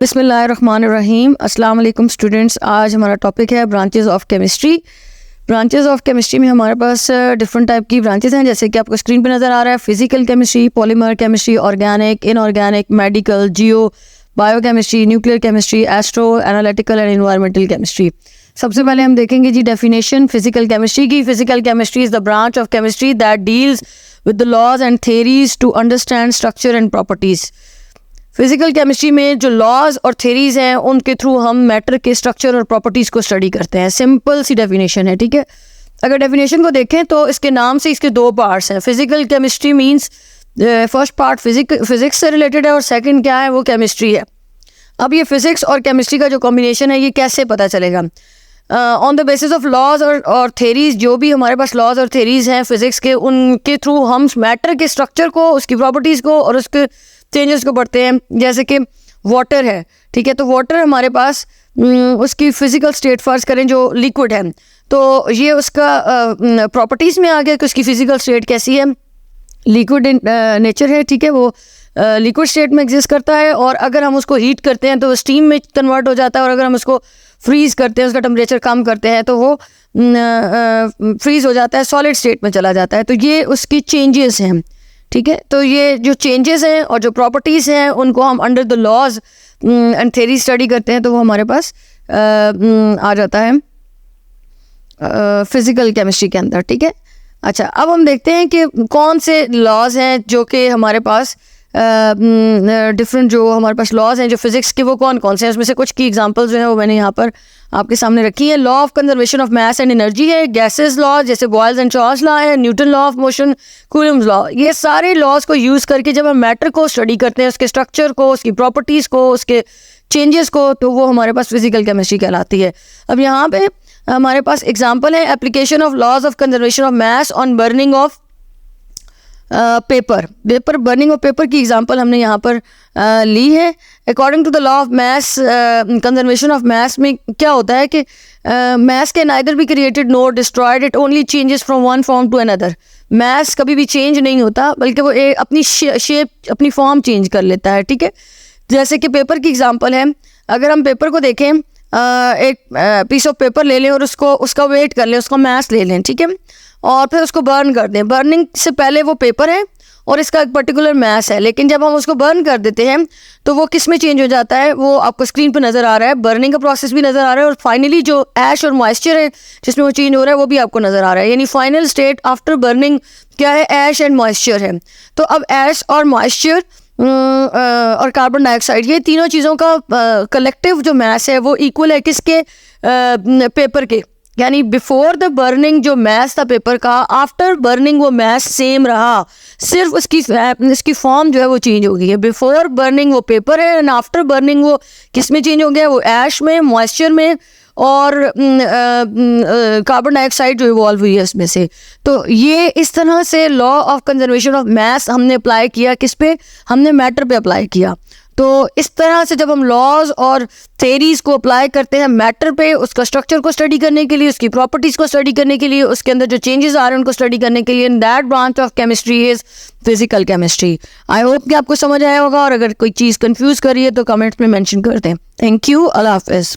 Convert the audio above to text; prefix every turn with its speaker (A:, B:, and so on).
A: बिस्मिल्लाहिर्रहमानिर्रहीम। अस्सलाम वालेकुम स्टूडेंट्स। आज हमारा टॉपिक है branches of chemistry. Branches of chemistry में हमारे पास डिफरेंट टाइप की ब्रांचेस हैं, जैसे कि आपको स्क्रीन पे नज़र आ रहा है। Physical chemistry, polymer chemistry, organic, inorganic, medical, geo, biochemistry, nuclear chemistry, astro analytical and environmental chemistry. सबसे पहले हम देखेंगे जी डेफिनेशन फिजिकल केमिस्ट्री की। Physical chemistry is the branch of chemistry that deals with the laws and theories to understand structure and properties. Physical chemistry में जो laws और theories हैं उनके थ्रू हम मैटर के स्ट्रक्चर और प्रॉपर्टीज़ को स्टडी करते हैं। सिंपल सी डेफिनेशन है, ठीक है। अगर डेफिनेशन को देखें तो इसके नाम से इसके दो पार्ट्स हैं। Physical chemistry means first part physics से रिलेटेड है और सेकंड क्या है, वो केमिस्ट्री है। अब ये फिजिक्स और केमिस्ट्री का जो कॉम्बिनेशन है ये कैसे पता चलेगा? On the basis of laws और थेरीज, जो भी हमारे पास लॉज और थेरीज हैं फिजिक्स के, उनके थ्रू हम मैटर के स्ट्रक्चर को, उसकी प्रॉपर्टीज़ को और उसके चेंजेस को पढ़ते हैं। जैसे कि वाटर है, ठीक है, तो वाटर हमारे पास उसकी फिजिकल स्टेट फर्ज करें जो लिक्विड है, तो ये उसका प्रॉपर्टीज़ में आ गया कि उसकी फिजिकल स्टेट कैसी है। लिक्विड नेचर है, ठीक है, वो लिक्विड स्टेट में एग्जिस्ट करता है, और अगर हम उसको हीट करते हैं तो वो स्टीम में कन्वर्ट हो जाता है, और अगर हम उसको फ्रीज़ करते हैं, उसका टेम्परेचर कम करते हैं, तो वो फ्रीज़ हो जाता है, सॉलिड स्टेट में चला जाता है। तो ये उसकी चेंजेस हैं, ठीक है। तो ये जो चेंजेस हैं और जो प्रॉपर्टीज़ हैं उनको हम under the laws and theory study करते हैं, तो वो हमारे पास आ जाता है फिज़िकल केमिस्ट्री के अंदर, ठीक है। अच्छा, अब हम देखते हैं कि कौन से लॉज हैं जो कि हमारे पास डिफरेंट जो हमारे पास लॉज हैं जो फिज़िक्स के, वो कौन कौन से हैं। उसमें से कुछ की एग्जांपल्स जो हैं वो मैंने यहाँ पर आपके सामने रखी है। Law of conservation of mass and energy है, गैसेस लॉ जैसे बॉयल्स एंड चार्ल्स लॉ है, Newton law of motion, Coulomb's law. ये सारे लॉज को यूज़ करके जब हम मैटर को स्टडी करते हैं, उसके स्ट्रक्चर को, उसकी प्रॉपर्टीज़ को, उसके चेंजेस को, तो वो हमारे पास फिजिकल केमिस्ट्री कहलाती है। अब यहाँ पे हमारे पास एग्जाम्पल है application of laws of conservation of mass on burning of paper. Burning of paper की एग्जांपल हमने यहाँ पर ली है। According to the law of mass conservation of mass में क्या होता है कि mass can neither be created nor destroyed, it only changes from one form to another. Mass कभी भी चेंज नहीं होता, बल्कि वो अपनी शेप, अपनी फॉर्म चेंज कर लेता है, ठीक है। जैसे कि पेपर की एग्जांपल है, अगर हम पेपर को देखें, एक पीस ऑफ पेपर ले लें और उसका वेट कर लें, उसका मास ले लें, ठीक है, और फिर उसको बर्न कर दें। बर्निंग से पहले वो पेपर है और इसका एक पर्टिकुलर मास है, लेकिन जब हम उसको बर्न कर देते हैं तो वो किस में चेंज हो जाता है, वो आपको स्क्रीन पर नज़र आ रहा है। बर्निंग का प्रोसेस भी नज़र आ रहा है, और फाइनली जो ऐश और मॉइस्चर है जिसमें वो चेंज हो रहा है वो भी आपको नज़र आ रहा है। यानी फाइनल स्टेट आफ्टर बर्निंग क्या है, ऐश एंड मॉइस्चर है। तो अब ऐश और मॉइस्चर और कार्बन डाइऑक्साइड, ये तीनों चीज़ों का कलेक्टिव जो मास है वो इक्वल है किसके, पेपर के। यानी बिफोर द बर्निंग जो मास था पेपर का, आफ्टर बर्निंग वो मास सेम रहा, सिर्फ इसकी फॉर्म जो है वो चेंज हो गई है। बिफोर बर्निंग वो पेपर है एंड आफ्टर बर्निंग वो किस में चेंज हो गया, वो ऐश में, मॉइस्चर में, और कार्बन डाइऑक्साइड जो इवॉल्व हुई है उसमें से। तो ये इस तरह से लॉ ऑफ कंजर्वेशन ऑफ मास हमने अप्लाई किया, किस पे, हमने मैटर पे अप्लाई किया। तो इस तरह से जब हम लॉज और थेरीज को अप्लाई करते हैं मैटर पे, उसका स्ट्रक्चर को स्टडी करने के लिए, उसकी प्रॉपर्टीज़ को स्टडी करने के लिए, उसके अंदर जो चेंजेस आ रहे हैं उनको स्टडी करने के लिए, that branch of chemistry is physical chemistry. I hope कि आपको समझ आया होगा, और अगर कोई चीज़ कंफ्यूज करिए तो कमेंट्स में मेंशन कर दें। थैंक यू, अल्लाह हाफ़िज़।